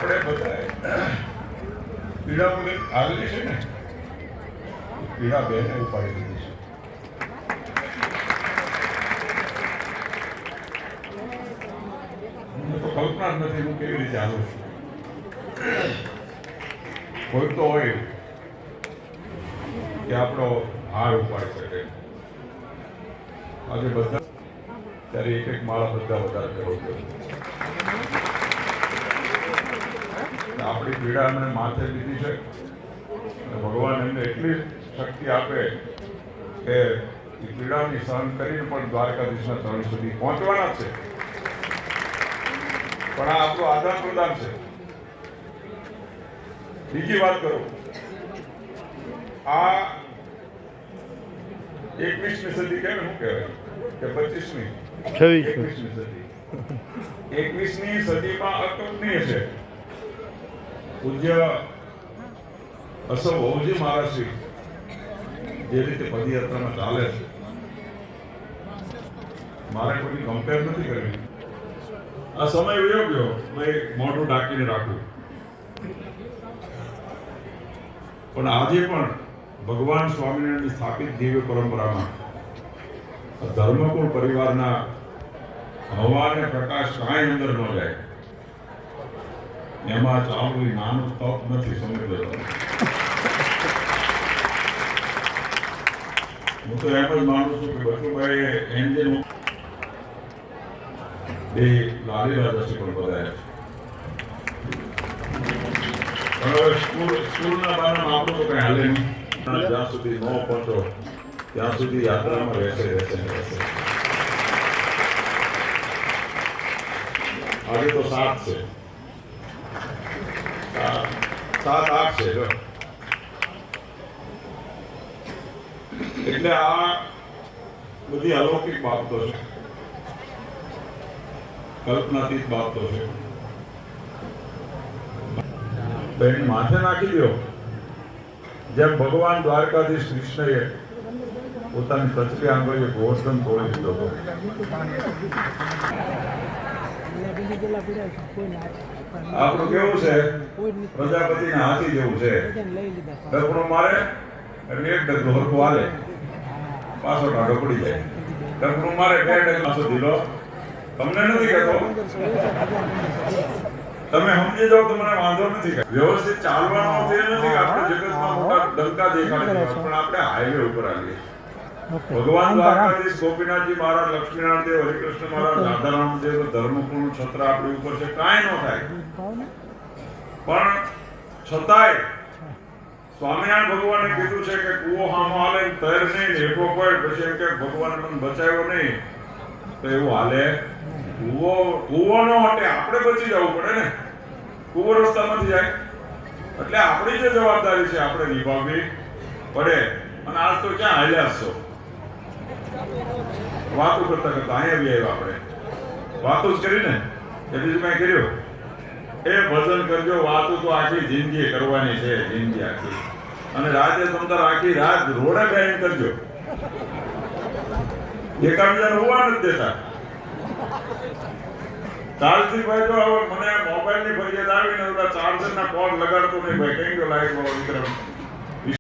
આપણે બધા પીડા મુજબ આવેલી છે ને, પીડા બેને ઉપાડી દીધી છે. મને તો કલ્પના જ નથી હું કેવી રીતે આવું છું. કોઈ તો હોય કે આપણો હાર ઉપાડી શકે. આજે બધા ત્યારે એક એક માળા બધા વધારે કરવું જોઈએ. આપણી પીડા એમને માથે લીધી છે અને ભગવાન એમને એટલી શક્તિ આપે કે એ પીડાની સહન કરીને પણ દ્વારકાધીશના ચરણ સુધી પહોંચવાના છે. પણ આ આપણું આદાન પ્રદાન છે. બીજી વાત કરું, આ 21મી સદી કેમ શું કહેવાય કે 25મી 21મી સદી 21મી સદીમાં અકલ્પનીય છે. પૂજ્ય અસવ બહુજી મહારાજશ્રી જે રીતે પદયાત્રામાં ચાલે છે, મારે કોઈ કમ્પેર નથી કરવી. આ સમય વયો ગયો મેં મોઢું ઢાંકીને રાખું, પણ આજે પણ ભગવાન સ્વામિનારાયણની સ્થાપિત દિવ્ય પરંપરામાં ધર્મકુળ પરિવારના હવા અને પ્રકાશ કાંઈ અંદર ન જાય. એમાં ચાલવું નાનું તપ નથી, સમજી લો. હું તો એમ જ માનું છું કે બચુભાઈ એન્જિન બે લાલી રાજાશ્રી પણ બધાયા છે. હવે સ્કૂલના બારમાં આપણું તો કઈ હાલે નહીં. જ્યાં સુધી ન પહોંચો ત્યાં સુધી યાત્રામાં રહેશે. આજે તો 7 છે, 7-8 છે. એટલે આ બધી અલૌકિક બાબતો છે, કલ્પનાતીત બાબતો છે. બેન માથે નાખી દો, જેમ ભગવાન દ્વારકાધીશ કૃષ્ણએ પોતાની કચરી આંગળીએ ગોવર્ધન તોડી દીધો હતો. આપણું કેવું છે, પ્રજાપતિના હાથી જેવું છે. ડગલું મારે એટલે એક ડગલું હરખું હાલે, પાછો ટાઢો પડી જાય. ડગલું મારે 2 ડગલા પાછો દીધો. તમને નથી કહેતો, તમે સમજી જાઓ તો મને વાંધો નથી. વ્યવસ્થિત ચાલવાનો તે નથી કે આપણે જગતમાં મોટા ડંકા દેખાડી, પણ આપણે હાઈવે ઉપર આવીએ. ભગવાન દ્વારકાધીશ, ગોપીનાથજી મહારાજ, લક્ષ્મીનારાયણ દેવ, હરિકૃષ્ણ મહારાજ, રાધારામ દેવ, ધર્મકુળ છત્ર આપણી ઉપર છે. કાંઈ ન થાય, પણ છતાંય સ્વામિનારાયણ ભગવાને કીધું છે કે કૂવો હામો હાલે તૈર નહીં, હેઠો પડ. પછી એમ કે ભગવાને મને બચાવ્યો નહીં, તો એવું હાલે. કૂવો નો હટે, આપણે બચી જવું પડે ને. કૂવો રસ્તામાંથી જાય, એટલે આપણી જે જવાબદારી છે આપણે નિભાવવી પડે. અને આજ તો ક્યાં હાલ્યા છો, વાતો કરતા કરતા અહીંયા બી આવ્યા. આપણે વાતો જ કરીને એ બીજું કઈ કર્યું. એ ભજન કરજો, વાતો તો આખી જિંદગી કરવાની છે, જિંદગી આખી. અને રાતે તમતાર આખી રાત રોડે બેહીને કરજો. એકાબીજાને હોવા નથી દેતા. કાલથી ભાઈ જો હવે મને મોબાઈલની ફરિયાદ આવીને ચાર્જરના કોર્ડ લગાડતો નહીં ભાઈ, કેમ કે લાઈટ વિક્રમ